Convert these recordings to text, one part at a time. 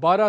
12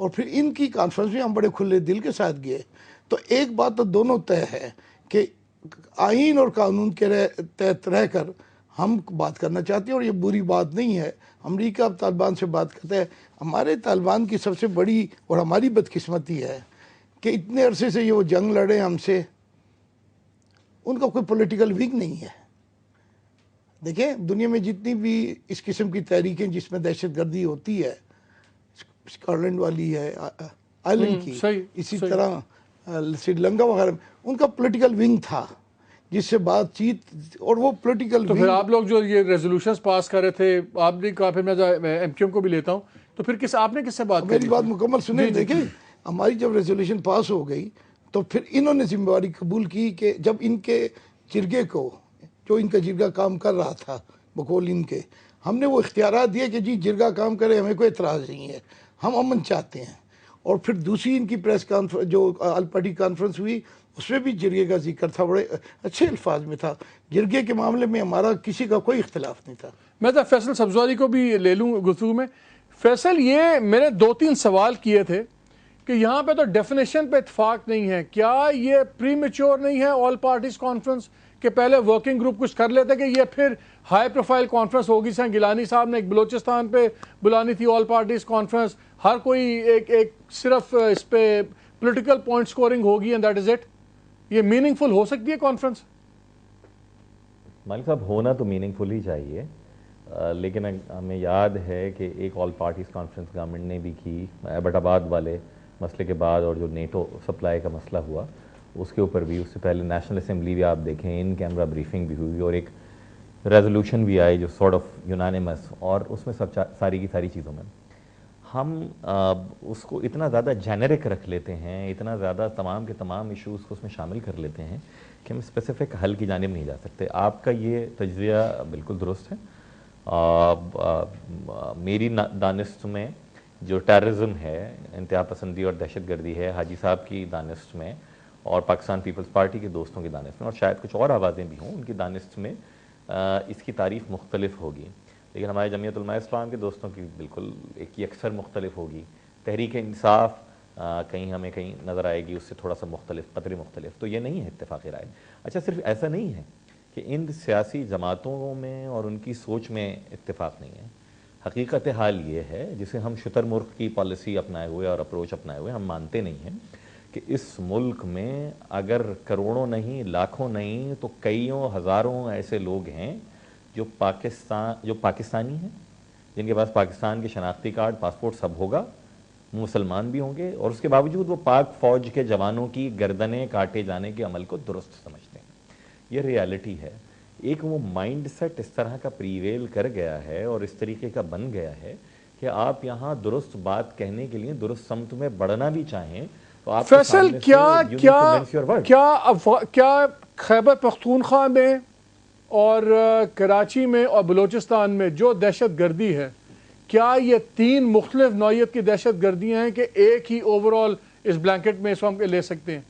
اور پھر ان کی کانفرنس میں ہم بڑے کھلے دل کے ساتھ گئے. تو ایک بات تو دونوں طے ہے کہ آئین اور قانون کے تحت رہ کر ہم بات کرنا چاہتے ہیں، اور یہ بری بات نہیں ہے. امریکہ اب طالبان سے بات کرتا ہے. ہمارے طالبان کی سب سے بڑی اور ہماری بدقسمتی ہے کہ اتنے عرصے سے یہ وہ جنگ لڑے ہم سے، ان کا کوئی پولیٹیکل ونگ نہیں ہے. دیکھیں دنیا میں جتنی بھی اس قسم کی تحریکیں جس میں دہشت گردی ہوتی ہے، اسکاٹ لینڈ والی ہے، آئرلینڈ کی، صحیح، اسی صحیح. طرح سری لنکا وغیرہ میں، ان کا پولیٹیکل ونگ تھا جس سے بات چیت، اور وہ پولیٹیکل تو پھر ونگ. آپ لوگ جو یہ ریزولوشنز پاس کر رہے تھے، آپ نے کہا، پھر میں ایم کیو ایم کو بھی لیتا ہوں، تو پھر آپ نے کس سے بات میری کری بات تھی؟ مکمل سنیں. جی، جی. دیکھیں ہماری جب ریزولوشن پاس ہو گئی تو پھر انہوں نے ذمہ داری قبول کی کہ جب ان کے جرگے کو، جو ان کا جرگہ کام کر رہا تھا بقول ان کے، ہم نے وہ اختیارات دیے کہ جی جرگہ کام کرے، ہمیں کوئی اعتراض نہیں ہے، ہم امن چاہتے ہیں. اور پھر دوسری ان کی پریس کانفرنس جو آل پارٹی کانفرنس ہوئی، اس میں بھی جرگے کا ذکر تھا، بڑے اچھے الفاظ میں تھا. جرگے کے معاملے میں ہمارا کسی کا کوئی اختلاف نہیں تھا. میں تو فیصل سبزواری کو بھی لے لوں گفتگو میں. فیصل، یہ میں نے 2-3 سوال کیے تھے کہ یہاں پہ تو ڈیفینیشن پہ اتفاق نہیں ہے. کیا یہ پری میچور نہیں ہے آل پارٹیز کانفرنس کہ پہلے ورکنگ گروپ کچھ کر لیتے کہ یہ پھر ہائی پروفائل کانفرنس ہوگی؟ سر گیلانی صاحب نے ایک بلوچستان پہ بلانی تھی آل پارٹیز کانفرنس، ہر کوئی ایک صرف اس پہ پولیٹیکل پوائنٹ سکورنگ ہوگی اینڈ دیٹ از اٹ. یہ میننگ فل ہو سکتی ہے کانفرنس؟ مالک صاحب ہونا تو میننگ فل ہی چاہیے، لیکن ہمیں یاد ہے کہ ایک آل پارٹیز کانفرنس گورنمنٹ نے بھی کی ایبٹ آباد والے مسئلے کے بعد، اور جو نیٹو سپلائی کا مسئلہ ہوا اس کے اوپر بھی. اس سے پہلے نیشنل اسمبلی بھی آپ دیکھیں، ان کیمرہ بریفنگ بھی ہوئی اور ایک ریزولوشن بھی آئی جو سارٹ آف یونانیمس، اور اس میں سب ساری کی ساری چیزوں میں ہم اس کو اتنا زیادہ جینرک رکھ لیتے ہیں، اتنا زیادہ تمام کے تمام ایشوز کو اس میں شامل کر لیتے ہیں کہ ہم اسپیسیفک حل کی جانب نہیں جا سکتے. آپ کا یہ تجزیہ بالکل درست ہے. میری دانست میں جو ٹیررزم ہے، انتہا پسندی اور دہشت گردی ہے، حاجی صاحب کی دانست میں اور پاکستان پیپلز پارٹی کے دوستوں کی دانست میں، اور شاید کچھ اور آوازیں بھی ہوں، ان کی دانست میں اس کی تعریف مختلف ہوگی. لیکن ہمارے جمعیت علماء اسلام کے دوستوں کی بالکل ایک یکسر مختلف ہوگی. تحریک انصاف کہیں نظر آئے گی اس سے تھوڑا سا مختلف، قدرے مختلف. تو یہ نہیں ہے اتفاق رائے. اچھا، صرف ایسا نہیں ہے کہ ان سیاسی جماعتوں میں اور ان کی سوچ میں اتفاق نہیں ہے. حقیقت حال یہ ہے، جسے ہم شتر مرغ کی پالیسی اپنائے ہوئے اور اپروچ اپنائے ہوئے ہم مانتے نہیں ہیں، کہ اس ملک میں اگر کروڑوں نہیں، لاکھوں نہیں تو کئیوں ہزاروں ایسے لوگ ہیں جو پاکستانی ہیں، جن کے پاس پاکستان کے شناختی کارڈ، پاسپورٹ سب ہوگا، مسلمان بھی ہوں گے، اور اس کے باوجود وہ پاک فوج کے جوانوں کی گردنیں کاٹے جانے کے عمل کو درست سمجھتے ہیں. یہ ریالٹی ہے. ایک وہ مائنڈ سیٹ اس طرح کا پریویل کر گیا ہے اور اس طریقے کا بن گیا ہے کہ آپ یہاں درست بات کہنے کے لیے درست سمت میں بڑھنا بھی چاہیں تو آپ فیصل، کیا خیبر پختونخوا میں اور کراچی میں اور بلوچستان میں جو دہشت گردی ہے، کیا یہ 3 مختلف نوعیت کی دہشت گردیاں ہیں کہ ایک ہی اوورال اس بلینکٹ میں اس وقت لے سکتے ہیں؟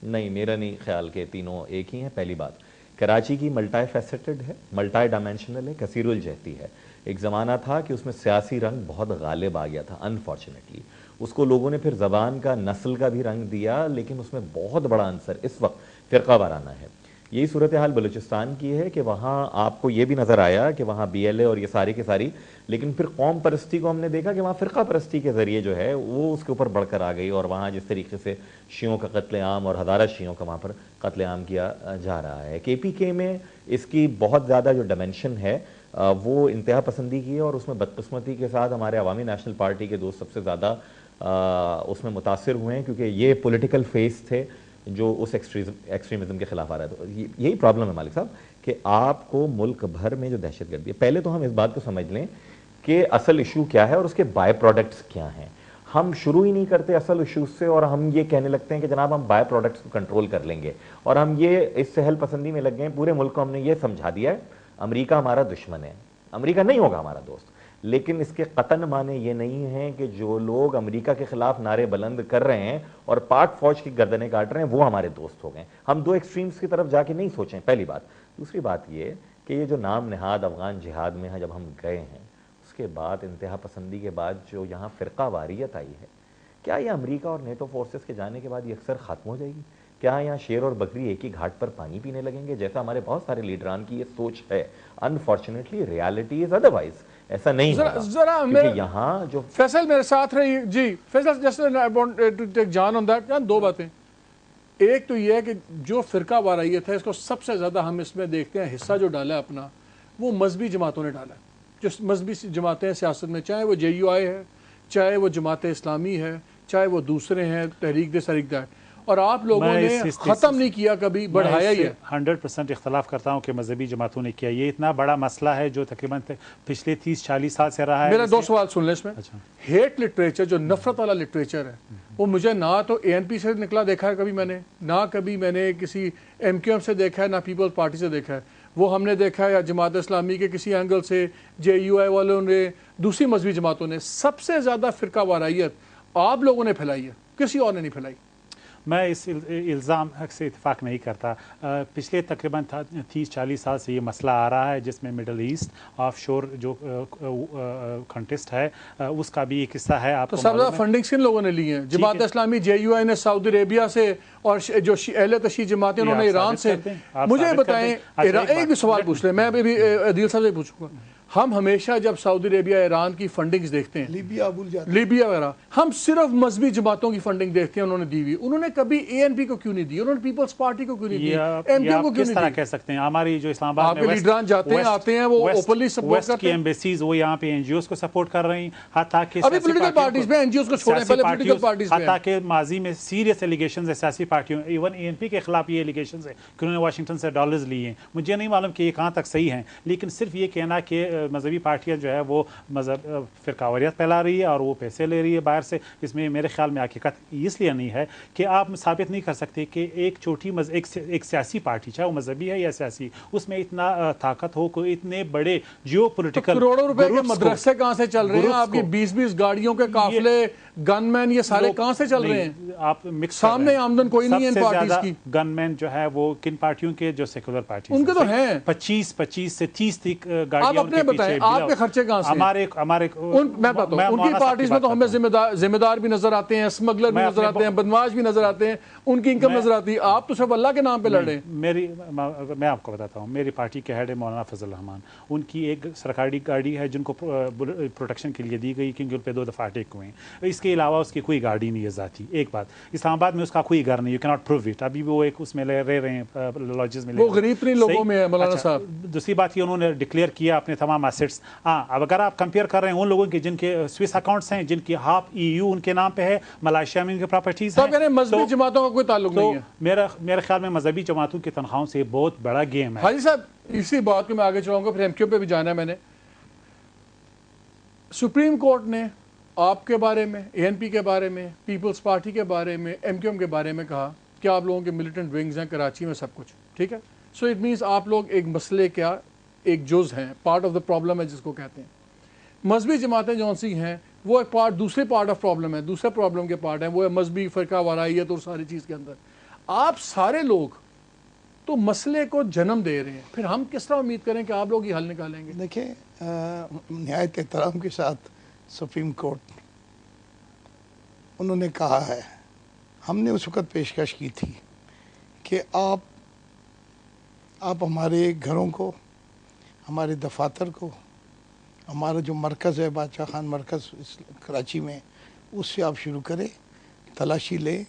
نہیں، میرا نہیں خیال کہ تینوں ایک ہی ہیں. پہلی بات، کراچی کی ملٹائی فیسٹڈ ہے، ملٹائی ڈائمینشنل ہے، کثیر الجہتی ہے. ایک زمانہ تھا کہ اس میں سیاسی رنگ بہت غالب آ گیا تھا، انفارچونیٹلی. اس کو لوگوں نے پھر زبان کا، نسل کا بھی رنگ دیا، لیکن اس میں بہت بڑا عنصر اس وقت فرقہ وارانہ ہے. یہی صورتحال بلوچستان کی ہے کہ وہاں آپ کو یہ بھی نظر آیا کہ وہاں بی ایل اے اور یہ ساری کی ساری، لیکن پھر قوم پرستی کو ہم نے دیکھا کہ وہاں فرقہ پرستی کے ذریعے جو ہے وہ اس کے اوپر بڑھ کر آ گئی، اور وہاں جس طریقے سے شیعوں کا قتل عام اور ہزارہ شیعوں کا وہاں پر قتل عام کیا جا رہا ہے. کے پی کے میں اس کی بہت زیادہ جو ڈائمینشن ہے وہ انتہا پسندی کی ہے، اور اس میں بدقسمتی کے ساتھ ہمارے عوامی نیشنل پارٹی کے دوست سب سے زیادہ اس میں متاثر ہوئے ہیں، کیونکہ یہ پولیٹیکل فیس تھے جو اس ایکسٹریمزم کے خلاف آ رہا ہے. تو یہی پرابلم ہے مالک صاحب کہ آپ کو ملک بھر میں جو دہشت گردی ہے، پہلے تو ہم اس بات کو سمجھ لیں کہ اصل ایشو کیا ہے اور اس کے بائی پروڈکٹس کیا ہیں. ہم شروع ہی نہیں کرتے اصل ایشوز سے، اور ہم یہ کہنے لگتے ہیں کہ جناب ہم بائی پروڈکٹس کو کنٹرول کر لیں گے، اور ہم یہ اس سہل پسندی میں لگ گئے. پورے ملک کو ہم نے یہ سمجھا دیا ہے امریکہ ہمارا دشمن ہے، امریکہ نہیں ہوگا ہمارا دوست. لیکن اس کے قطن معنی یہ نہیں ہے کہ جو لوگ امریکہ کے خلاف نعرے بلند کر رہے ہیں اور پاک فوج کی گردنیں کاٹ رہے ہیں وہ ہمارے دوست ہو گئے. ہم 2 ایکسٹریمز کی طرف جا کے نہیں سوچیں، پہلی بات. دوسری بات یہ کہ یہ جو نام نہاد افغان جہاد میں جب ہم گئے ہیں، اس کے بعد, انتہا پسندی کے بعد جو یہاں فرقہ واریت آئی ہے, کیا یہ امریکہ اور نیٹو فورسز کے جانے کے بعد یہ اکثر ختم ہو جائے گی؟ کیا یہاں شیر اور بکری ایک ہی گھاٹ پر پانی پینے لگیں گے, جیسا ہمارے بہت سارے لیڈران کی یہ سوچ ہے؟ انفارچونیٹلی ریالٹی از ادروائز, ایسا نہیں ہوگا, کیونکہ یہاں جو فیصل میرے ساتھ رہی. جی Faisal, just I want to take John on that. دو باتیں. ایک تو یہ ہے کہ جو فرقہ واریت ہے اس کو سب سے زیادہ ہم اس میں دیکھتے ہیں حصہ جو ڈالا ہے اپنا, وہ مذہبی جماعتوں نے ڈالا ہے. جو مذہبی جماعتیں سیاست میں, چاہے وہ JUI ہے, چاہے وہ جماعت اسلامی ہے, چاہے وہ دوسرے ہیں, تحریک دے سریک دیٹ, اور آپ لوگوں نے ختم نہیں کیا کبھی, بڑھایا ہی ہے. 100% اختلاف کرتا ہوں کہ مذہبی جماعتوں نے کیا. یہ اتنا بڑا مسئلہ ہے جو تقریباً پچھلے 30-40 سال سے رہا ہے. میرا 2 سوال سن لیں اس میں. ہیٹ لٹریچر, جو نفرت والا لٹریچر ہے, وہ مجھے نہ تو ANP سے نکلا دیکھا ہے کبھی میں نے, نہ کبھی میں نے کسی MQM سے دیکھا ہے, نہ پیپلز پارٹی سے دیکھا ہے. وہ ہم نے دیکھا ہے یا جماعت اسلامی کے کسی اینگل سے, JUI والوں نے, دوسری مذہبی جماعتوں نے. سب سے زیادہ فرقہ واریت آپ لوگوں نے پھیلائی ہے, کسی اور نے نہیں پھیلائی. میں اس الزام سے اتفاق نہیں کرتا. پچھلے تقریباً 30-40 سال سے یہ مسئلہ آ رہا ہے جس میں مڈل ایسٹ آف شور جو کنٹیسٹ ہے اس کا بھی ایک حصہ ہے. آپ تو سب زیادہ فنڈنگ کن لوگوں نے لی ہیں؟ جماعت اسلامی, JUI نے سعودی عربیہ سے, اور جو اہل تشیع جماعتیں انہوں نے ایران سے. مجھے بتائیں, ایک بھی سوال پوچھ لیں, میں بھی عدیل صاحب سے پوچھوں گا. ہم ہمیشہ جب سعودی عربیہ ایران کی فنڈنگز دیکھتے ہیں, لیبیا وغیرہ, ہم صرف مذہبی جماعتوں کی فنڈنگ دیکھتے ہیں انہوں نے دی ہوئی. انہوں نے کبھی ANP کو کیوں نہیں دی, انہوں نے پیپلز پارٹی کو کیوں نہیں دی, MQM کو کیوں کس طرح نہیں دی؟ کہہ سکتے ہیں ہماری جو اسلام آباد آپ کے لیڈران جاتے ہیں آتے ہیں, وہ اوپنلی سپورٹ کرتے کی ہیں. ایمبیسیز وہ یہاں پہ NGOs کو سپورٹ کر رہی ہیں, حتیٰ کہ ابھی پولیٹیکل پارٹیز میں NGOs کو چھوڑیں, پہلے پولیٹیکل پارٹیز میں. حتیٰ کہ ماضی میں سیریس ایلیگیشنز ہیں سیاسی پارٹیوں, ایون ANP کے خلاف یہ ایلیگیشنز ہیں کہ انہوں نے واشنگٹن سے ڈالرز لیے ہیں. مجھے نہیں معلوم کہ یہ کہاں تک صحیح ہیں, لیکن صرف یہ کہنا کہ مذہبی پارٹیاں جو ہے وہ مذہب فرقہ واریت پھیلا رہی ہے اور وہ پیسے لے رہی ہے باہر سے, اس میں میرے خیال میں حقیقت اس لیے نہیں ہے کہ آپ ثابت نہیں کر سکتے کہ ایک چھوٹی ایک سیاسی پارٹی, چاہے وہ مذہبی ہے یا سیاسی, اس میں اتنا طاقت ہو کہ اتنے بڑے جیو پولیٹیکل کروڑوں روپے کے مدرسے کہاں سے چل رہے ہیں, آپ کی 20 گاڑیوں کے قافلے, گن مین, یہ سارے کہاں سے چل رہے ہیں؟ آپ سامنے آمدن کوئی نہیں ہے ان پارٹیز کی. گن مین جو ہے وہ کن پارٹیوں کے, جو سیکولر پارٹی ان کے تو ہیں 25 سے 30 تک گاڑیاں. آپ اپنے بتائیں, آپ کے خرچے کہاں سے؟ ہمارے میں بتاؤں, ان کی پارٹیز میں تو ہمیں ذمہ دار بھی نظر آتے ہیں, اسمگلر بھی نظر آتے ہیں, بدماش بھی نظر آتے ہیں, ان کی انکم نظر آتی ہے. آپ تو صرف اللہ کے نام پہ لڑ رہے ہیں. میں آپ کو بتاتا ہوں, میری پارٹی کے ہیڈ مولانا فضل الرحمان, ان کی ایک سرکاری گاڑی ہے جن کو پروٹیکشن کے لیے دی گئی کیونکہ ان پہ 2 دفعہ اٹیک ہوئے ہیں. اس کے علاوہ اس کی کوئی گاڑی نہیں ہے ذاتی. ایک بات, اسلام آباد میں اس کا کوئی گھر نہیں, یو کیناٹ پروو اٹ. ابھی وہ ایک اس میں رہ رہے ہیں لاجز میں, وہ غریب ترین لوگوں میں ہے مولانا صاحب. دوسری بات یہ, انہوں نے ڈکلیئر کیا اپنے تمام ایسٹس. اب اگر آپ کمپیئر کر رہے ہیں ان لوگوں کے جن کے سوئس اکاؤنٹس ہیں, جن کی ہاف EU ان کے نام پہ ہے, ملائیشیا میں ان کی پراپرٹیز ہیں, مذہبی جماعتوں کا کوئی تعلق نہیں ہے. میرے خیال میں مذہبی جماعتوں کی تنخواہوں سے بہت بڑا گیم ہے. حاجی صاحب, اسی بات کو میں آگے چلاؤں گا, پھر MQM پہ بھی جانا ہے. میں نے سپریم کورٹ نے آپ کے بارے میں, ANP کے بارے میں, پیپلز پارٹی کے بارے میں, MQM کے بارے میں کہا کہ آپ لوگوں کے ملیٹنٹ ونگز ہیں کراچی میں, سب کچھ ٹھیک ہے. سو اٹ مینس آپ لوگ ایک مسئلے کا ایک جز ہیں, پارٹ آف دا پرابلم ہے جس کو کہتے ہیں. مذہبی جماعتیں جو سی ہیں وہ ایک پارٹ, دوسرے پارٹ آف پرابلم ہے, دوسرے پرابلم کے پارٹ ہیں, وہ ہے مذہبی فرقہ واریت اور ساری چیز کے اندر. آپ سارے لوگ تو مسئلے کو جنم دے رہے ہیں, پھر ہم کس طرح امید کریں کہ آپ لوگ یہ حل نکالیں گے؟ دیکھیں, نہایت احترام کے ساتھ سپریم کورٹ, انہوں نے کہا ہے, ہم نے اس وقت پیشکش کی تھی کہ آپ ہمارے گھروں کو, ہمارے دفاتر کو, ہمارا جو مرکز ہے بادشاہ خان مرکز کراچی میں, اس سے آپ شروع کریں, تلاشی لیں.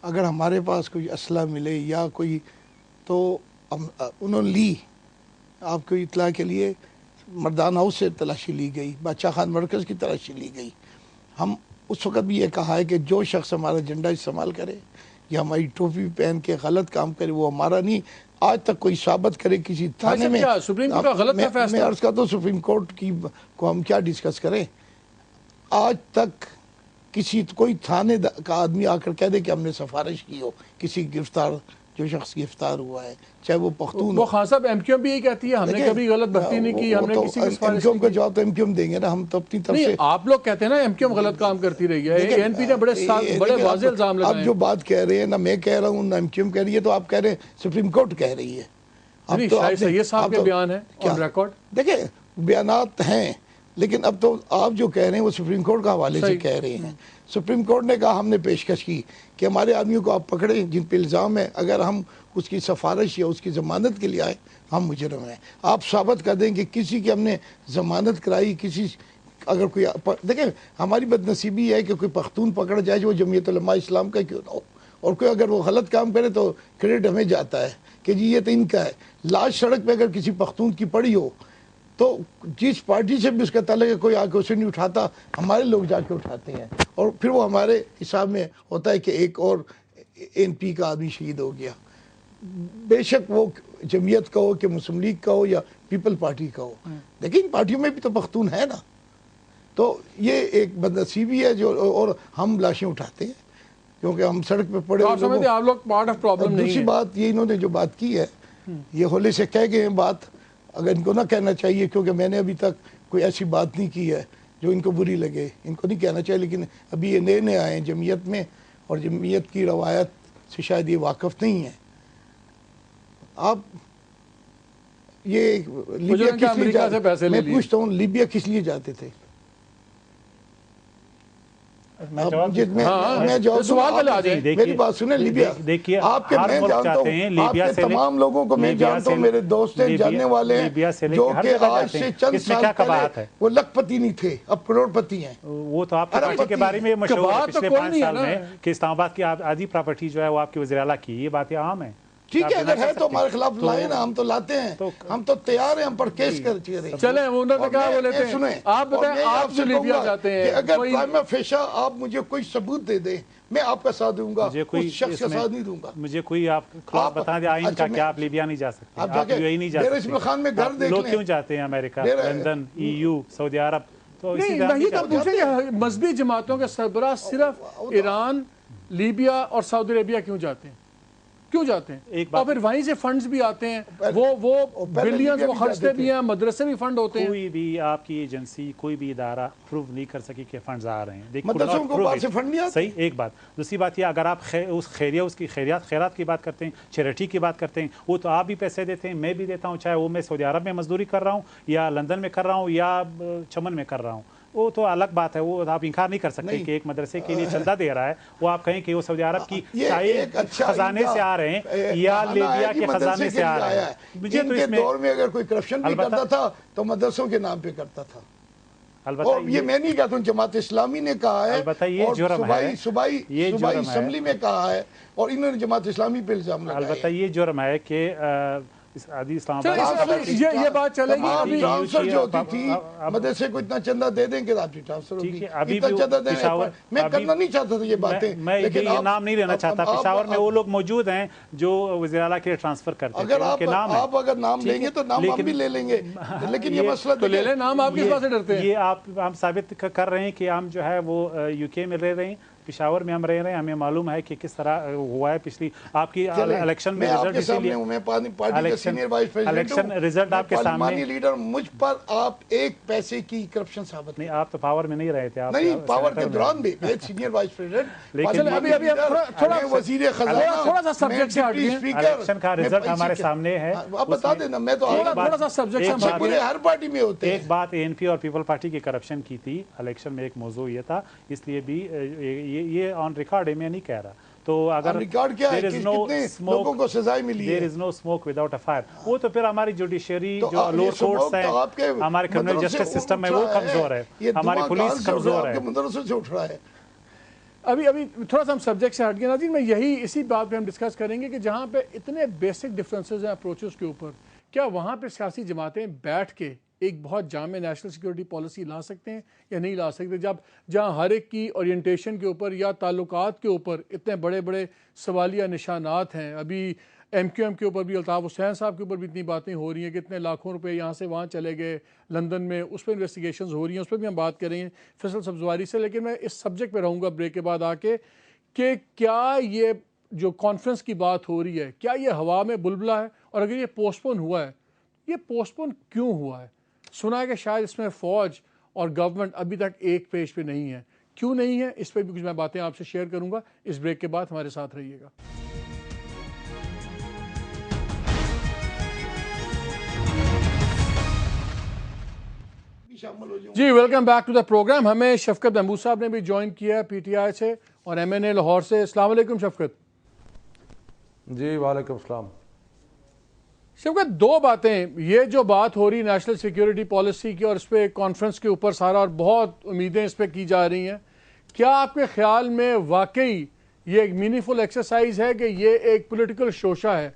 اگر ہمارے پاس کوئی اسلحہ ملے یا کوئی, تو انہوں نے لی. آپ کو اطلاع کے لیے مردان ہاؤس سے تلاشی لی گئی, بادشاہ خان مرکز کی تلاشی لی گئی. ہم اس وقت بھی یہ کہا ہے کہ جو شخص ہمارا جھنڈا استعمال کرے یا ہماری ٹوپی پہن کے غلط کام کرے, وہ ہمارا نہیں. آج تک کوئی ثابت کرے کسی تھانے میں, سپریم کورٹ کا غلط فیصلہ. میں عرض کرتا ہوں سپریم کورٹ کی کو ہم کیا ڈسکس کریں. آج تک کوئی تھانے کا آدمی آ کر کہہ دے کہ ہم نے سفارش کی ہو کسی گرفتار, جو شخص گرفتار ہوا ہے, چاہے وہ پختون وہ خان صاحب MQM بھی یہی کہتی ہے, ہم نے کبھی غلط بھرتی نہیں کی, ہم نے کسی کی سفارش MQM کا جواب تو MQM دیں گے نا, ہم تو اپنی طرف سے. آپ لوگ کہتے ہیں نا MQM غلط کام کرتی رہی ہے, ANP نے بڑے واضح الزام لگائے. آپ جو بات کہہ رہے ہیں, نہ میں کہہ رہا ہوں نہ MQM کہہ رہی ہے, تو آپ کہہ رہے ہیں سپریم کورٹ کہہ رہی ہے. شاہد سید صاحب کے بیان ہے آن ریکارڈ. دیکھیں بیانات ہیں, لیکن اب تو آپ جو کہہ رہے ہیں وہ سپریم کورٹ کا حوالے سے صحیح. کہہ رہے ہیں. سپریم کورٹ نے کہا ہم نے پیشکش کی کہ ہمارے آدمیوں کو آپ پکڑیں جن پہ الزام ہے, اگر ہم اس کی سفارش یا اس کی ضمانت کے لیے آئے ہم مجرم ہیں. آپ ثابت کر دیں کہ کسی کی ہم نے ضمانت کرائی, کسی اگر کوئی دیکھیں ہماری بد نصیبی ہے کہ کوئی پختون پکڑ جائے جو جمعیت علماء اسلام کا کیوں نہ ہو, اور کوئی اگر وہ غلط کام کرے تو کریڈٹ ہمیں جاتا ہے کہ جی یہ تو ان کا ہے. لاش سڑک پہ اگر کسی پختون کی پڑی ہو تو جس پارٹی سے بھی اس کا تعلق ہے کوئی آ کے اسے نہیں اٹھاتا, ہمارے لوگ جا کے اٹھاتے ہیں, اور پھر وہ ہمارے حساب میں ہوتا ہے کہ ایک اور NP کا آدمی شہید ہو گیا. بے شک وہ جمعیت کا ہو کہ مسلم لیگ کا ہو یا پیپل پارٹی کا ہو, لیکن پارٹیوں میں بھی تو پختون ہے نا. تو یہ ایک بدنصیبی ہے جو, اور ہم لاشیں اٹھاتے ہیں کیونکہ ہم سڑک پہ پڑے آپ سمجھتے ہیں آپ لوگ پارٹ آف پرابلم نہیں دوسری ہیں. بات یہ انہوں نے جو بات کی ہے یہ ہولے سے کہہ گئے ہیں بات, اگر ان کو نہ کہنا چاہیے کیونکہ میں نے ابھی تک کوئی ایسی بات نہیں کی ہے جو ان کو بری لگے, ان کو نہیں کہنا چاہیے, لیکن ابھی یہ نئے نئے آئے ہیں جمعیت میں اور جمعیت کی روایت سے شاید یہ واقف نہیں ہیں. آپ یہ لیبیا کہ کس لیے امریکہ سے پیسے لے میں لیے. پوچھتا ہوں لیبیا کس لیے جاتے تھے؟ میں جواب میں جواب سوال پہلے آ جائیں. میری بات سنیں. لیبیا دیکھیے آپ کے میں جانتا ہوں, آپ کے تمام لوگوں کو میں جانتا ہوں, میرے دوست ہیں جاننے والے ہیں جو کہ آج سے چند سال پہلے وہ لکھ پتی نہیں تھے اب کروڑ پتی ہیں. وہ تو آپ کی پارٹی کے بارے میں مشہور ہے پچھلے 5 سال میں کہ اسلام آباد کی آدھی پراپرٹی جو ہے وہ آپ کے وزیر اعلیٰ کی, یہ باتیں عام ہیں. ٹھیک ہے اگر ہے تو ہمارے خلاف لائیں نا, ہم تو لاتے ہیں, ہم تو تیار ہیں, ہم پر کیس کر چاہیے. چلیں انہوں نے کہا وہ لیتے ہیں. آپ بتائیں آپ جو لیبیا جاتے ہیں کہ اگر پرائما فیشا آپ مجھے کوئی ثبوت دے دیں میں آپ کا ساتھ دوں گا, اس شخص کا ساتھ نہیں دوں گا. مجھے کوئی آپ بتا دیں آئین کا کہ آپ لیبیا نہیں جا سکتے, آپ UAE نہیں جا اسماعیل خان میں گھر سکتے. دیکھ لوگ لیں کیوں جاتے ہیں امریکہ, لندن, EU, سعودی عرب؟ تو اسی نہیں, وہی تو پوچھیں کہ مذہبی جماعتوں کے سربراہ صرف ایران, لیبیا اور سعودی عربیہ کیوں جاتے ہیں؟ کیوں جاتے ہیں؟ اور پھر وہیں سے فنڈز بھی آتے ہیں, وہ بلینز وہ خرچتے بھی ہیں, مدرسے بھی فنڈ ہوتے ہیں. کوئی بھی آپ کی ایجنسی, کوئی بھی ادارہ پروو نہیں کر سکی کہ فنڈز آ رہے ہیں. مدرسوں کو باہر سے فنڈ نہیں آتے. صحیح, ایک بات. دوسری بات یہ, اگر آپ اس کی خیرات کی بات کرتے ہیں, چیریٹی کی بات کرتے ہیں, وہ تو آپ بھی پیسے دیتے ہیں, میں بھی دیتا ہوں, چاہے وہ میں سعودی عرب میں مزدوری کر رہا ہوں یا لندن میں کر رہا ہوں یا چمن میں کر رہا ہوں. وہ تو الگ بات ہے, وہ آپ انکار نہیں کر سکتے کہ ایک مدرسے کے لیے چندہ دے رہا ہے, وہ آپ کہیں کہ وہ سعودی عرب کی خزانے سے آ رہے ہیں یا لیبیا کے خزانے سے آ رہے ہیں. مجھے تو اس دور میں اگر کوئی کرپشن بھی کرتا تھا تو مدرسوں کے نام پہ کرتا تھا. اور یہ میں نہیں کہتا ہوں, جماعت اسلامی نے کہا ہے, البتہ یہ جرم ہے, صوبائی اسمبلی میں کہا ہے, اور انہوں نے جماعت اسلامی پہ الزام لگایا. البتہ یہ جرم ہے کہ اسلام آباد یہ بات چلے گی. ابھی ٹرانسفر جو ہوتی تھی مدرسے کو اتنا چندہ دے دیں کہ آپ کی ٹرانسفر ہوگی, اتنا چندہ دیں. میں کرنا نہیں چاہتا تھا یہ باتیں, میں یہ نام نہیں لینا چاہتا. پشاور میں وہ لوگ موجود ہیں جو وزیر اعلیٰ کے ٹرانسفر کرتے ہیں. اگر آپ اگر نام لیں گے تو نام ہم بھی لے لیں گے, لیکن یہ مسئلہ تو لے لیں نام, آپ کس بات سے ڈرتے ہیں؟ یہ ہم ثابت کر رہے ہیں کہ ہم جو ہے وہ UK میں رہ رہے ہیں, پشاور میں ہم رہ رہے ہیں, ہمیں معلوم ہے کہ کس طرح ہوا ہے پچھلی آپ کی الیکشن میں رزلٹ. اسی لیے الیکشن رزلٹ آپ کے سامنے. لیڈر مجھ پر آپ ایک پیسے کی کرپشن ثابت نہیں, آپ تو پاور میں نہیں رہے تھے. نہیں, پاور کے دوران بھی میں سینئر وائس پریزیڈنٹ, لیکن ابھی تھوڑا وزیر خزانہ, تھوڑا سا سبجیکٹ سے ہٹ گئے. الیکشن کا رزلٹ ہمارے سامنے ہے. آپ بتا دینا, میں تو تھوڑا سا سبجیکٹ ہر پارٹی میں ہوتے ہیں. ایک بات ANP اور پیپل پارٹی کی کرپشن کی تھی الیکشن میں, ایک موضوع یہ تھا, اس لیے بھی یہ آن ریکارڈ ہے, میں نہیں کہہ رہا. تو اگر ریکارڈ کیا ہے کہ کتنے لوگوں کو سزائیں ملی ہے, there is no smoke without a fire. وہ تو پھر ہماری جوڈیشری جو لوور کورٹس ہیں, ہمارے کرمنل جسٹس سسٹم ہے وہ کمزور ہے, ہماری پولیس کمزور ہے. مدرسوں سے اٹھ رہا ہے. ابھی تھوڑا سا ہم سبجیکٹ سے ہٹ گئے ناظرین. میں اسی بات پہ ہم ڈسکس کریں گے کہ جہاں پہ اتنے بیسک ڈفرینسز ہیں اپروچز کے اوپر, کیا وہاں پہ سیاسی جماعتیں بیٹھ کے ایک بہت جامع نیشنل سیکورٹی پالیسی لا سکتے ہیں یا نہیں لا سکتے, جہاں ہر ایک کی اورینٹیشن کے اوپر یا تعلقات کے اوپر اتنے بڑے بڑے سوالیہ نشانات ہیں. ابھی MQM کے اوپر بھی, الطاف حسین صاحب کے اوپر بھی اتنی باتیں ہو رہی ہیں کہ اتنے لاکھوں روپے یہاں سے وہاں چلے گئے لندن میں, اس پہ انویسٹیگیشنز ہو رہی ہیں, اس پہ بھی ہم بات کریں گے فیصل سبزواری سے. لیکن میں اس سبجیکٹ پہ رہوں گا بریک کے بعد آ کے کہ کیا یہ جو کانفرنس کی بات ہو رہی ہے کیا یہ ہوا میں بلبلا ہے, اور اگر یہ پوسٹ پون ہوا ہے, یہ پوسٹ پون کیوں ہوا ہے؟ سنا ہے کہ شاید اس میں فوج اور گورنمنٹ ابھی تک ایک پیج پہ نہیں ہے. کیوں نہیں ہے, اس پہ بھی کچھ میں باتیں آپ سے شیئر کروں گا. اس بریک کے بعد ہمارے ساتھ رہیے گا. شامل ہو جاؤں. جی welcome back to the program. ہمیں شفقت محمود صاحب نے بھی جوائن کیا ہے PTI سے اور MNA لاہور سے. السلام علیکم شفقت. جی وعلیکم السلام. شفقت دو باتیں, یہ جو بات ہو رہی نیشنل سیکیورٹی پالیسی کی اور اس پہ کانفرنس کے اوپر سارا اور بہت امیدیں اس پہ کی جا رہی ہیں, کیا آپ کے خیال میں واقعی یہ ایک میننگ فل ایکسرسائز ہے کہ یہ ایک پولیٹیکل شوشہ ہے؟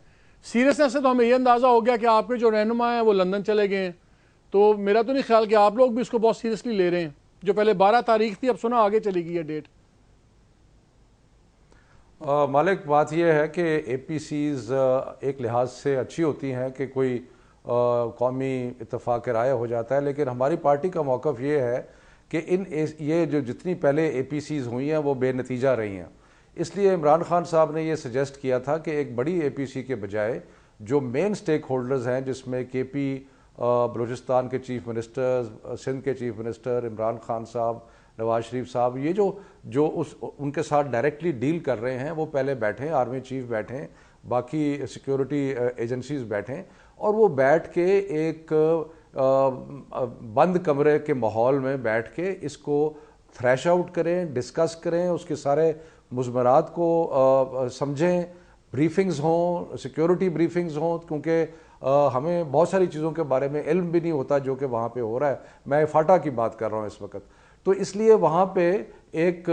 سیریسنس سے تو ہمیں یہ اندازہ ہو گیا کہ آپ کے جو رہنما ہیں وہ لندن چلے گئے ہیں, تو میرا تو نہیں خیال کہ آپ لوگ بھی اس کو بہت سیریسلی لے رہے ہیں. جو پہلے 12 تاریخ تھی اب سنا آگے چلی گئی ہے ڈیٹ. مالک بات یہ ہے کہ اے پی سیز ایک لحاظ سے اچھی ہوتی ہیں کہ کوئی قومی اتفاق رائے ہو جاتا ہے, لیکن ہماری پارٹی کا موقف یہ ہے کہ یہ جو جتنی پہلے اے پی سیز ہوئی ہیں وہ بے نتیجہ رہی ہیں. اس لیے عمران خان صاحب نے یہ سجیسٹ کیا تھا کہ ایک بڑی اے پی سی کے بجائے جو مین سٹیک ہولڈرز ہیں, جس میں کے پی بلوچستان کے چیف منسٹر, سندھ کے چیف منسٹر عمران خان صاحب, نواز شریف صاحب, یہ جو ان کے ساتھ ڈائریکٹلی ڈیل کر رہے ہیں وہ پہلے بیٹھیں, آرمی چیف بیٹھیں, باقی سیکیورٹی ایجنسیز بیٹھیں اور وہ بیٹھ کے ایک بند کمرے کے ماحول میں بیٹھ کے اس کو تھریش آؤٹ کریں, ڈسکس کریں, اس کے سارے مضمرات کو سمجھیں, بریفنگز ہوں, سیکیورٹی بریفنگز ہوں, کیونکہ ہمیں بہت ساری چیزوں کے بارے میں علم بھی نہیں ہوتا جو کہ وہاں پہ ہو رہا ہے. میں فاٹا کی بات کر رہا ہوں اس وقت. تو اس لیے وہاں پہ ایک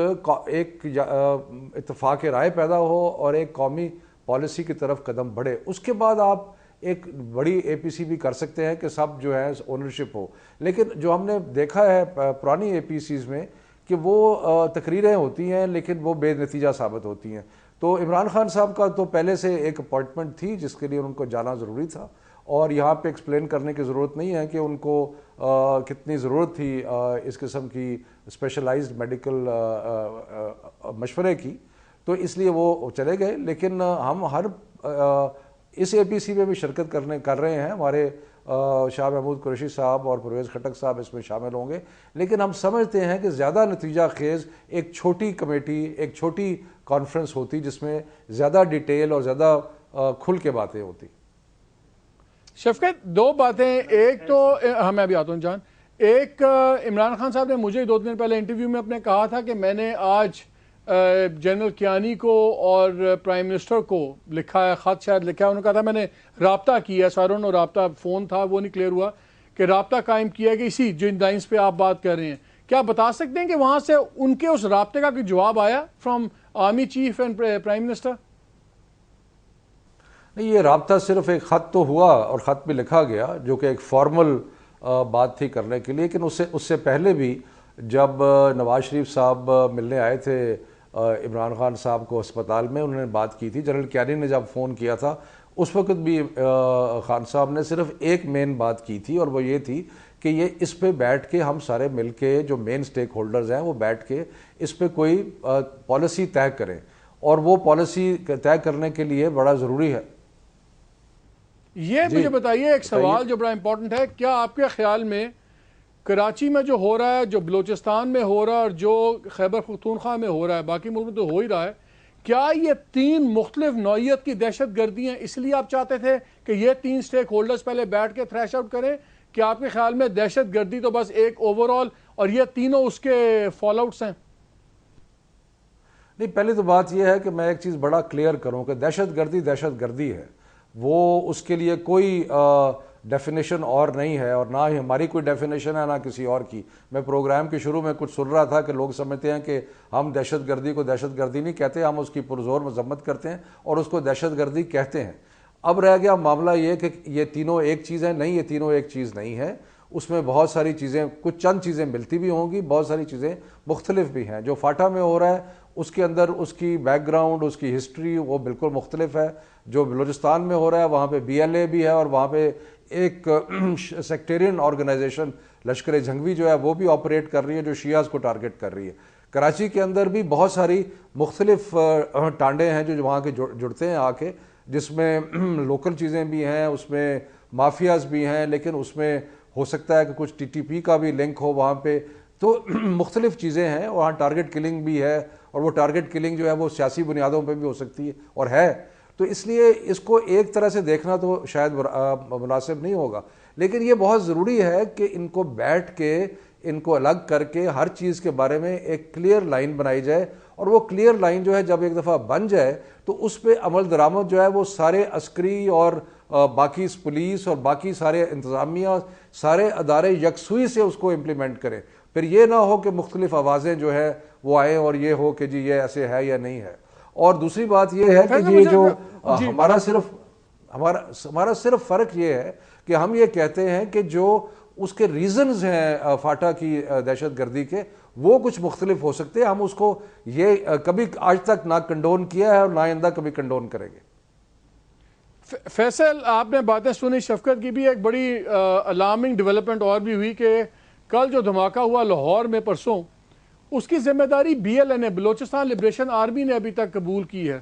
اتفاق رائے پیدا ہو اور ایک قومی پالیسی کی طرف قدم بڑھے. اس کے بعد آپ ایک بڑی اے پی سی بھی کر سکتے ہیں کہ سب جو ہے اونرشپ ہو. لیکن جو ہم نے دیکھا ہے پرانی اے پی سیز میں کہ وہ تقریریں ہوتی ہیں لیکن وہ بے نتیجہ ثابت ہوتی ہیں. تو عمران خان صاحب کا تو پہلے سے ایک اپائنٹمنٹ تھی جس کے لیے ان کو جانا ضروری تھا, اور یہاں پہ ایکسپلین کرنے کی ضرورت نہیں ہے کہ ان کو کتنی ضرورت تھی اس قسم کی اسپیشلائزڈ میڈیکل مشورے کی. تو اس لیے وہ چلے گئے. لیکن ہم ہر اس اے پی سی میں بھی شرکت کر رہے ہیں. ہمارے شاہ محمود قریشی صاحب اور پرویز خٹک صاحب اس میں شامل ہوں گے. لیکن ہم سمجھتے ہیں کہ زیادہ نتیجہ خیز ایک چھوٹی کمیٹی, ایک چھوٹی کانفرنس ہوتی جس میں زیادہ ڈیٹیل اور زیادہ کھل کے باتیں ہوتی. شفقت دو باتیں, ایک تو میں بھی آتا ہوں جان. ایک عمران خان صاحب نے مجھے 2 دن پہلے انٹرویو میں اپنے کہا تھا کہ میں نے آج جنرل کیانی کو اور پرائم منسٹر کو لکھا ہے, خط شاید لکھا ہے. انہوں نے کہا تھا میں نے رابطہ کیا ہے, ساروں نے رابطہ فون تھا وہ نہیں کلیئر ہوا, کہ رابطہ قائم کیا کہ اسی جو لائنس پہ آپ بات کر رہے ہیں. کیا بتا سکتے ہیں کہ وہاں سے ان کے اس رابطے کا کوئی جواب آیا from army chief and prime minister? نہیں, یہ رابطہ صرف ایک خط تو ہوا اور خط بھی لکھا گیا جو کہ ایک فارمل بات تھی کرنے کے لیے. لیکن اس سے پہلے بھی جب نواز شریف صاحب ملنے آئے تھے عمران خان صاحب کو اسپتال میں, انہوں نے بات کی تھی. جنرل کیانی نے جب فون کیا تھا اس وقت بھی خان صاحب نے صرف ایک مین بات کی تھی, اور وہ یہ تھی کہ یہ اس پہ بیٹھ کے ہم سارے مل کے جو مین سٹیک ہولڈرز ہیں وہ بیٹھ کے اس پہ کوئی پالیسی طے کریں, اور وہ پالیسی طے کرنے کے لیے بڑا ضروری ہے. یہ مجھے بتائیے ایک سوال جو بڑا امپورٹنٹ ہے, کیا آپ کے خیال میں کراچی میں جو ہو رہا ہے, جو بلوچستان میں ہو رہا ہے اور جو خیبر پختونخوا میں ہو رہا ہے, باقی ملک میں تو ہو ہی رہا ہے, کیا یہ 3 مختلف نوعیت کی دہشت گردی ہیں؟ اس لیے آپ چاہتے تھے کہ یہ 3 سٹیک ہولڈرز پہلے بیٹھ کے تھریش آؤٹ کریں, کہ آپ کے خیال میں دہشت گردی تو بس ایک اوورال اور یہ تینوں اس کے فال آؤٹس ہیں؟ نہیں, پہلی تو بات یہ ہے کہ میں ایک چیز بڑا کلیئر کروں کہ دہشت گردی ہے, وہ اس کے لیے کوئی ڈیفینیشن اور نہیں ہے, اور نہ ہی ہماری کوئی ڈیفینیشن ہے نہ کسی اور کی. میں پروگرام کے شروع میں کچھ سن رہا تھا کہ لوگ سمجھتے ہیں کہ ہم دہشت گردی کو دہشت گردی نہیں کہتے, ہم اس کی پرزور مذمت کرتے ہیں اور اس کو دہشت گردی کہتے ہیں. اب رہ گیا معاملہ یہ کہ یہ تینوں ایک چیز ہے. نہیں, یہ تینوں ایک چیز نہیں ہے. اس میں بہت ساری چیزیں, کچھ چند چیزیں ملتی بھی ہوں گی, بہت ساری چیزیں مختلف بھی ہیں. جو فاٹا میں ہو رہا ہے اس کے اندر اس کی بیک گراؤنڈ, اس کی ہسٹری وہ بالکل مختلف ہے. جو بلوچستان میں ہو رہا ہے وہاں پہ BLA بھی ہے, اور وہاں پہ ایک سیکٹیرین آرگنائزیشن لشکر جھنگوی جو ہے وہ بھی آپریٹ کر رہی ہے, جو شیعہ کو ٹارگٹ کر رہی ہے. کراچی کے اندر بھی بہت ساری مختلف ٹانڈے ہیں جو وہاں کے جڑتے ہیں آ کے, جس میں لوکل چیزیں بھی ہیں, اس میں مافیاز بھی ہیں, لیکن اس میں ہو سکتا ہے کہ کچھ TTP کا بھی لنک ہو وہاں پہ. تو مختلف چیزیں ہیں. وہاں ٹارگٹ کلنگ بھی ہے, اور وہ ٹارگٹ کلنگ جو ہے وہ سیاسی بنیادوں پہ بھی ہو سکتی ہے اور ہے. تو اس لیے اس کو ایک طرح سے دیکھنا تو شاید مناسب نہیں ہوگا، لیکن یہ بہت ضروری ہے کہ ان کو بیٹھ کے ان کو الگ کر کے ہر چیز کے بارے میں ایک کلیئر لائن بنائی جائے، اور وہ کلیئر لائن جو ہے جب ایک دفعہ بن جائے تو اس پہ عمل درآمد جو ہے وہ سارے عسکری اور باقی پولیس اور باقی سارے انتظامیہ سارے ادارے یکسوئی سے اس کو امپلیمنٹ کریں. پھر یہ نہ ہو کہ مختلف آوازیں جو ہے وہ آئیں اور یہ ہو کہ جی یہ ایسے ہے یا نہیں ہے. اور دوسری بات یہ ہے کہ یہ جو ہمارا صرف فرق یہ ہے کہ ہم یہ کہتے ہیں کہ جو اس کے ریزنز ہیں فاٹا کی دہشت گردی کے وہ کچھ مختلف ہو سکتے ہیں. ہم اس کو یہ کبھی آج تک نہ کنڈون کیا ہے اور نہ آئندہ کبھی کنڈون کریں گے. فیصل، آپ نے باتیں سنی، شفقت کی بھی ایک بڑی الارمنگ ڈیولپمنٹ اور بھی ہوئی کہ کل جو دھماکہ ہوا لاہور میں پرسوں، اس کی ذمہ داری BLA نے، بلوچستان لبریشن آرمی نے ابھی تک قبول کی ہے،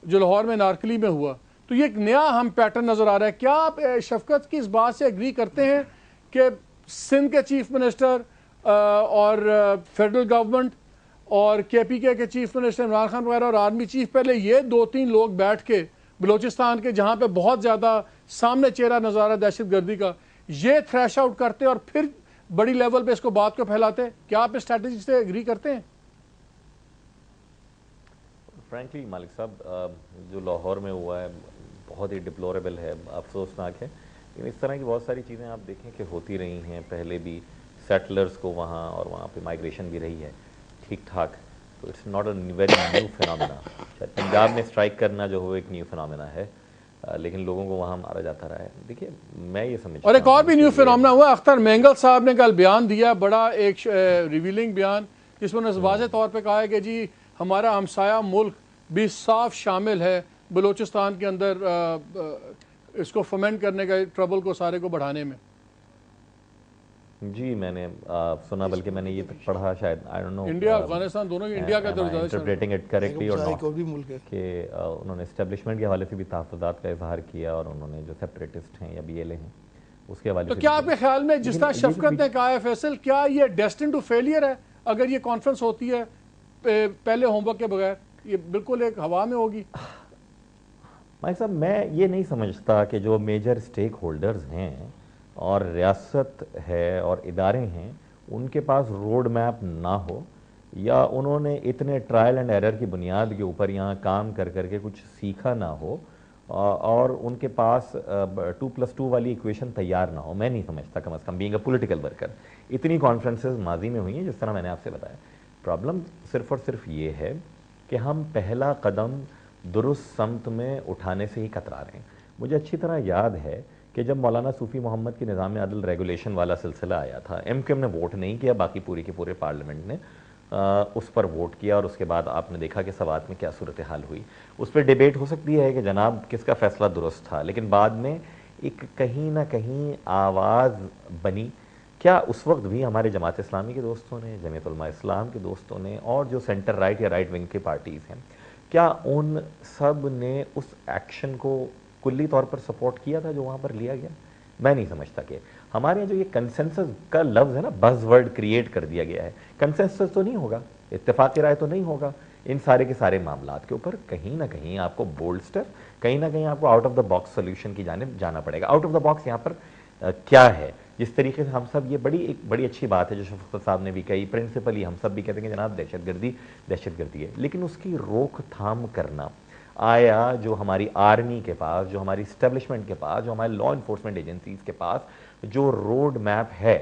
جو لاہور میں نارکلی میں ہوا. تو یہ ایک نیا ہم پیٹرن نظر آ رہا ہے. کیا آپ شفقت کی اس بات سے اگری کرتے ہیں کہ سندھ کے چیف منسٹر اور فیڈرل گورنمنٹ اور KPK کے چیف منسٹر عمران خان وغیرہ اور آرمی چیف پہلے یہ 2-3 لوگ بیٹھ کے بلوچستان کے جہاں پہ بہت زیادہ سامنے چہرہ نظر آ رہا ہے دہشت گردی کا، یہ تھریش آؤٹ کرتے اور پھر بڑی لیول پہ اس کو بات کو پھیلاتے؟ کیا آپ اس اسٹریٹجی سے اگری کرتے ہیں؟ فرینکلی مالک صاحب، جو لاہور میں ہوا ہے بہت ہی ڈپلوریبل ہے، افسوسناک ہے. لیکن اس طرح کی بہت ساری چیزیں آپ دیکھیں کہ ہوتی رہی ہیں پہلے بھی، سیٹلرز کو وہاں اور وہاں پہ مائگریشن بھی رہی ہے ٹھیک ٹھاک. تو it's not a very new phenomena. شاید پنجاب میں اسٹرائک کرنا جو ہو ایک نیو فینومینا ہے، لیکن لوگوں کو وہاں مارا جاتا رہا ہے. دیکھیے میں یہ سمجھتا ہوں، اور ایک اور بھی نیو فینومینا ہوا، اختر مینگل صاحب نے کل بیان دیا، بڑا ایک ریویلنگ بیان، جس میں نے واضح طور پہ کہا ہے کہ جی ہمارا ہمسایہ ملک بھی صاف شامل ہے بلوچستان کے اندر اس کو فمنٹ کرنے کا، ٹربل کو سارے کو بڑھانے میں. جی میں نے سنا، بلکہ میں نے یہ تک پڑھا، شاید I don't know India Afghanistan دونوں کی، انڈیا کا انٹرپریٹنگ اٹ کریکٹلی اور ناٹ، کوئی بھی ملک ہے کہ انہوں نے اسٹیبلشمنٹ کے حوالے سے بھی تحفظات کا اظہار کیا، اور انہوں نے جو سیپریٹسٹ ہیں یا BLA ہیں اس کے حوالے سے. تو کیا آپ کے خیال میں جس طرح شفقت نے کہا ہے فیصل، کیا یہ ڈیسٹن ٹو فیلئر ہے اگر یہ کانفرنس ہوتی ہے پہلے ہوم ورک کے بغیر؟ یہ بالکل ایک ہوا میں ہوگی. مائک صاحب، میں یہ نہیں سمجھتا کہ جو میجر اسٹیک ہولڈرز ہیں اور ریاست ہے اور ادارے ہیں ان کے پاس روڈ میپ نہ ہو، یا انہوں نے اتنے ٹرائل اینڈ ایرر کی بنیاد کے اوپر یہاں کام کر کر کے کچھ سیکھا نہ ہو، اور ان کے پاس 2+2 والی ایکویشن تیار نہ ہو. میں نہیں سمجھتا، کم از کم بینگ اے پولیٹیکل ورکر. اتنی کانفرنسز ماضی میں ہوئی ہیں جس طرح میں نے آپ سے بتایا. پرابلم صرف اور صرف یہ ہے کہ ہم پہلا قدم درست سمت میں اٹھانے سے ہی کترا رہے ہیں. مجھے اچھی طرح یاد ہے کہ جب مولانا صوفی محمد کی نظام عدل ریگولیشن والا سلسلہ آیا تھا، MQM نے ووٹ نہیں کیا، باقی پوری کے پورے پارلیمنٹ نے اس پر ووٹ کیا، اور اس کے بعد آپ نے دیکھا کہ سوات میں کیا صورتحال ہوئی. اس پہ ڈیبیٹ ہو سکتی ہے کہ جناب کس کا فیصلہ درست تھا، لیکن بعد میں ایک کہیں نہ کہیں آواز بنی. کیا اس وقت بھی ہمارے جماعت اسلامی کے دوستوں نے، جمعیت علماء اسلام کے دوستوں نے، اور جو سینٹر رائٹ یا رائٹ ونگ کے پارٹیز ہیں، کیا ان سب نے اس ایکشن کو کلی طور پر سپورٹ کیا تھا جو وہاں پر لیا گیا؟ میں نہیں سمجھتا. کہ ہمارے یہاں جو یہ کنسنسس کا لفظ ہے نا، بز ورڈ کریٹ کر دیا گیا ہے. کنسنسس تو نہیں ہوگا، اتفاقی رائے تو نہیں ہوگا ان سارے کے سارے معاملات کے اوپر. کہیں نہ کہیں آپ کو بولسٹر، کہیں نہ کہیں آپ کو out of the box solution کی جانب جانا پڑے گا. آؤٹ آف دا باکس یہاں پر کیا ہے؟ جس طریقے سے ہم سب، یہ ایک بڑی اچھی بات ہے جو شفقت صاحب نے بھی کہی، پرنسپلی ہم سب بھی کہتے ہیں کہ جناب دہشت گردی ہے، لیکن اس کی روک تھام کرنا، آیا جو ہماری آرمی کے پاس، جو ہماری اسٹیبلشمنٹ کے پاس، جو ہمارے لا انفورسمنٹ ایجنسیز کے پاس جو روڈ میپ ہے،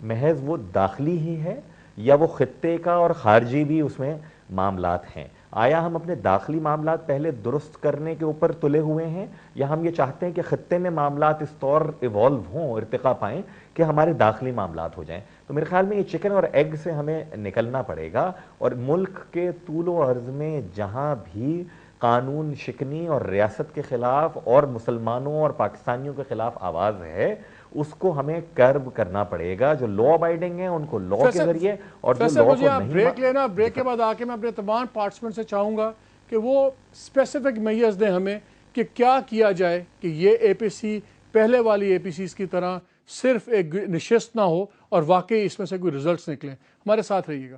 محض وہ داخلی ہی ہے یا وہ خطے کا اور خارجی بھی اس میں معاملات ہیں؟ آیا ہم اپنے داخلی معاملات پہلے درست کرنے کے اوپر تلے ہوئے ہیں، یا ہم یہ چاہتے ہیں کہ خطے میں معاملات اس طور ایوالو ہوں، ارتقا پائیں کہ ہمارے داخلی معاملات ہو جائیں؟ تو میرے خیال میں یہ چکن اور ایگ سے ہمیں نکلنا پڑے گا، اور ملک کے طول و عرض میں جہاں بھی قانون شکنی اور ریاست کے خلاف اور مسلمانوں اور پاکستانیوں کے خلاف آواز ہے، اس کو ہمیں کرب کرنا پڑے گا. جو لا ابائڈنگ ہیں ان کو لا کے ذریعے، اور جو لا کو نہیں. بریک لینا، بریک کے بعد آ کے میں اپنے تمام پارٹیسپینٹ سے چاہوں گا کہ وہ اسپیسیفک میئرز دیں ہمیں کہ کیا کیا جائے کہ یہ APC پہلے والی APCs کی طرح صرف ایک نشست نہ ہو اور واقعی اس میں سے کوئی ریزلٹس نکلیں. ہمارے ساتھ رہیے گا.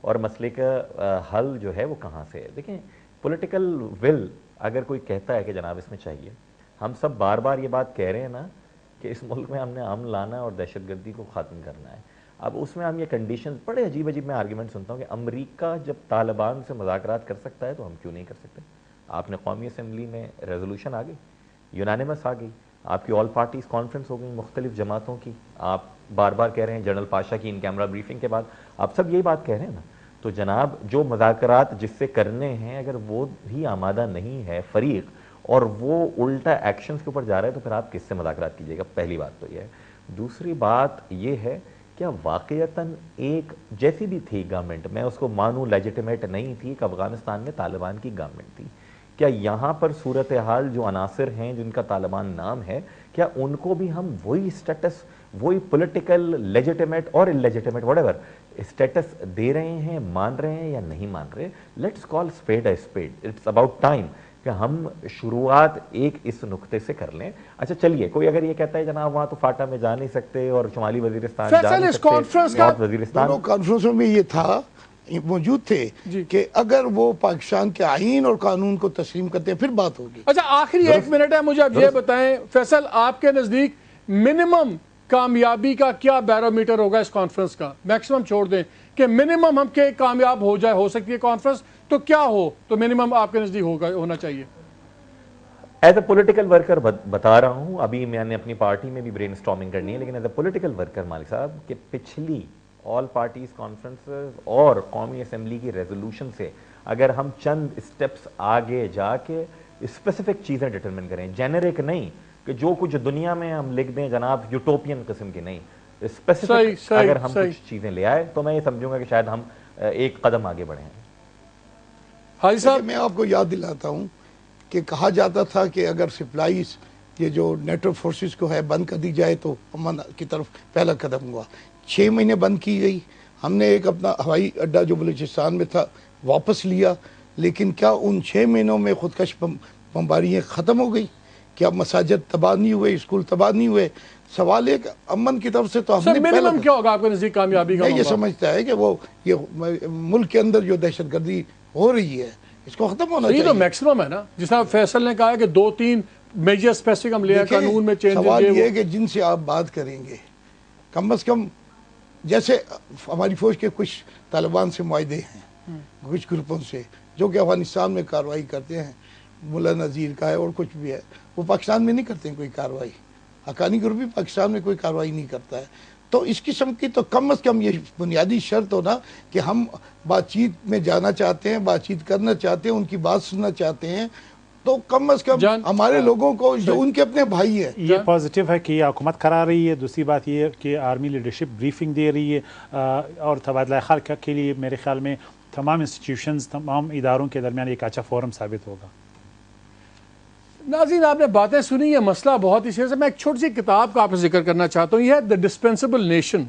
اور مسئلے کا حل جو ہے وہ کہاں سے ہے. دیکھیں پولیٹیکل ول اگر کوئی کہتا ہے کہ جناب اس میں چاہیے, ہم سب بار بار یہ بات کہہ رہے ہیں نا کہ اس ملک میں ہم نے امن لانا اور دہشت گردی کو ختم کرنا ہے. اب اس میں ہم یہ کنڈیشن بڑے عجیب میں آرگیومنٹ سنتا ہوں کہ امریکہ جب طالبان سے مذاکرات کر سکتا ہے تو ہم کیوں نہیں کر سکتے. آپ نے قومی اسمبلی میں ریزولوشن آ گئی, یونانیمس آ گئی, آپ کی آل پارٹیز کانفرنس ہو گئی مختلف جماعتوں کی, آپ بار بار کہہ رہے ہیں جنرل پاشا کی ان کیمرہ بریفنگ کے بعد آپ سب یہی بات کہہ رہے ہیں نا. تو جناب جو مذاکرات جس سے کرنے ہیں اگر وہ بھی آمادہ نہیں ہے فریق اور وہ الٹا ایکشنز کے اوپر جا رہا ہے تو پھر آپ کس سے مذاکرات کیجیے گا. پہلی بات تو یہ ہے. دوسری بات یہ ہے کیا واقعتاً ایک جیسی بھی تھی گورنمنٹ, میں اس کو مانوں لیجیٹیمیٹ نہیں تھی, کہ افغانستان میں طالبان کی گورنمنٹ تھی, کیا یہاں پر صورتحال جو عناصر ہیں جن کا طالبان نام ہے کیا ان کو بھی ہم وہی سٹیٹس, وہی پولیٹیکل لیجیٹیمیٹ اور انلیجیٹیمیٹ واٹ ایور اسٹیٹس دے رہے ہیں, مان رہے ہیں یا نہیں مان رہے. Let's call spade a spade. It's about time کہ ہم شروعات ایک اس نقطے سے کر لیں. اچھا چلیے, کوئی اگر یہ کہتا ہے جناب وہاں تو فاٹا میں جا نہیں سکتے اور شمالی وزیرستان جا نہیں سکتے, نارتھ وزیرستان, دونوں کانفرنسوں میں یہ تھا موجود تھے کہ اگر وہ پاکستان کے آئین اور قانون کو تسلیم کرتے ہیں پھر بات ہوگی. اچھا آخری 1 منٹ ہے, مجھے اب یہ بتائیں فیصل, آپ کے نزدیک منیمم کامیابی کا کیا بیرومیٹر ہوگا اس کانفرنس کا؟ میکسیمم چھوڑ دیں کہ منیمم ہم کے کامیاب ہو سکتی ہے کانفرنس, تو کیا ہو تو منیمم آپ کے نزدیک ہونا چاہیے؟ ایز اے پولیٹیکل ورکر بتا رہا ہوں, ابھی میں نے اپنی پارٹی میں بھی برین اسٹارمنگ کرنی ہے, لیکن ایز اے پولیٹیکل ورکر مالک صاحب کہ پچھلی آل پارٹیز کانفرنسز اور قومی اسمبلی کی ریزولوشن سے اگر ہم چند اسٹیپس آگے جا کے اسپیسیفک چیزیں ڈٹرمن کریں, جینرک نہیں کہ جو کچھ دنیا میں ہم لکھ دیں جناب یوٹوپین قسم کی نہیں, اسپیسیفک اگر ہم کچھ چیزیں لے آئے تو میں یہ سمجھوں گا کہ شاید ہم ایک قدم آگے بڑھے ہیں. حاجی صاحب میں آپ کو یاد دلاتا ہوں کہ کہا جاتا تھا کہ اگر سپلائیز یہ جو نیٹو فورسز کو ہے بند کر دی جائے تو امن کی طرف پہلا قدم ہوا. 6 مہینے بند کی گئی, ہم نے ایک اپنا ہوائی اڈہ جو بلوچستان میں تھا واپس لیا, لیکن کیا ان 6 مہینوں میں خودکش بمباریاں ختم ہو گئی؟ کیا مساجد تباہ نہیں ہوئے, اسکول تباہ نہیں ہوئے؟ سوال ایک امن کی طرف سے تو ہم نے منیمم کیا ہوگا آپ کے نزدیک کامیابی کا؟ میں یہ سمجھتا ہے کہ وہ یہ ملک کے اندر جو دہشت گردی ہو رہی ہے اس کو ختم ہونا چاہیے. یہ تو میکسیمم ہے نا, جس طرح فیصل نے کہا کہ 2-3 میجر اسپیسیفک ہم لے آئے, قانون میں چینج. سوال یہ ہے کہ جن سے آپ بات کریں گے کم از کم, جیسے ہماری فوج کے کچھ طالبان سے معاہدے ہیں کچھ گروپوں سے جو کہ افغانستان میں کارروائی کرتے ہیں, ملا نذیر کا ہے اور کچھ بھی ہے, وہ پاکستان میں نہیں کرتے ہیں کوئی کارروائی. حقانی گروپ بھی پاکستان میں کوئی کارروائی نہیں کرتا ہے. تو اس قسم کی تو کم از کم یہ بنیادی شرط ہونا کہ ہم بات چیت میں جانا چاہتے ہیں, بات چیت کرنا چاہتے ہیں, ان کی بات سننا چاہتے ہیں, تو کم از کم ہمارے لوگوں کو جو ان کے اپنے بھائی ہیں. یہ پازیٹیو ہے کہ حکومت کرا رہی ہے. دوسری بات یہ ہے کہ آرمی لیڈرشپ بریفنگ دے رہی ہے, اور تبادلہ خیال کے لیے میرے خیال میں تمام انسٹیٹیوشنز, تمام اداروں کے درمیان ایک اچھا فورم ثابت ہوگا. ناظرین آپ نے باتیں سنی, یہ مسئلہ بہت ہی سیریس ہے. میں ایک چھوٹی سی کتاب کا آپ سے ذکر کرنا چاہتا ہوں, یہ ہے دا ڈسپینسیبل نیشن,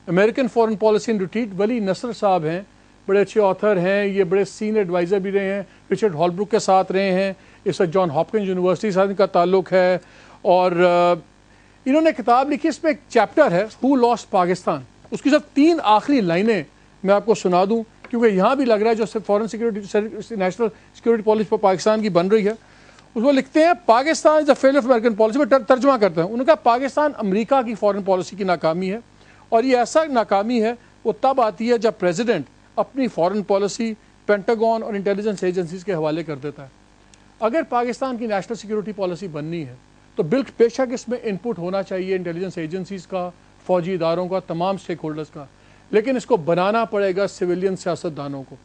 امریکن فورن پالیسی ان ریٹریٹ. ولی نصر صاحب ہیں, بڑے اچھے آتھر ہیں, یہ بڑے سینئر ایڈوائزر بھی رہے ہیں, رچرڈ ہالبروک کے ساتھ رہے ہیں, اس وقت جان ہاپکنز یونیورسٹی سے ان کا تعلق ہے, اور انہوں نے کتاب لکھی, اس میں ایک چیپٹر ہے ہو لاسٹ پاکستان. اس کی صرف 3 آخری لائنیں میں آپ کو سنا دوں, کیونکہ یہاں بھی لگ رہا ہے جو foreign security national security policy Pakistan کی بن رہی ہے, اس میں لکھتے ہیں Pakistan is a failure of American policy. میں ترجمہ کرتا ہوں, انہوں نے کہا پاکستان امریکہ کی فارن پالیسی کی ناکامی ہے, اور یہ ایسا ناکامی ہے وہ تب آتی ہے جب پریزیڈنٹ اپنی فارن پالیسی پینٹاگون اور انٹیلیجنس ایجنسیز کے حوالے کر دیتا ہے. اگر پاکستان کی نیشنل سیکورٹی پالیسی بننی ہے تو بے شک اس میں ان پٹ ہونا چاہیے انٹیلیجنس ایجنسیز کا, فوجی اداروں کا, تمام اسٹیک ہولڈرز کا, لیکن اس کو بنانا پڑے گا سویلین سیاستدانوں کو.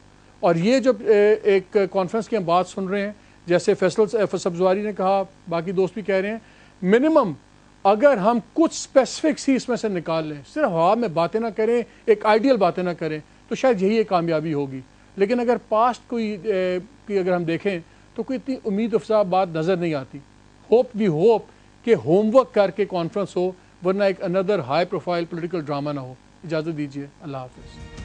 اور یہ جو ایک کانفرنس کی ہم بات سن رہے ہیں, جیسے فیصل سبزواری نے کہا, باقی دوست بھی کہہ رہے ہیں, منیمم اگر ہم کچھ اسپیسیفکس ہی اس میں سے نکال لیں, صرف ہوا میں باتیں نہ کریں, ایک آئیڈیل باتیں نہ کریں, تو شاید یہی ایک کامیابی ہوگی. لیکن اگر پاسٹ کوئی اگر ہم دیکھیں تو کوئی اتنی امید افزا بات نظر نہیں آتی. ہوپ کہ ہوم ورک کر کے کانفرنس ہو, ورنہ ایک اندر ہائی پروفائل پولیٹیکل ڈرامہ نہ ہو. اجازت دیجیے, اللہ حافظ.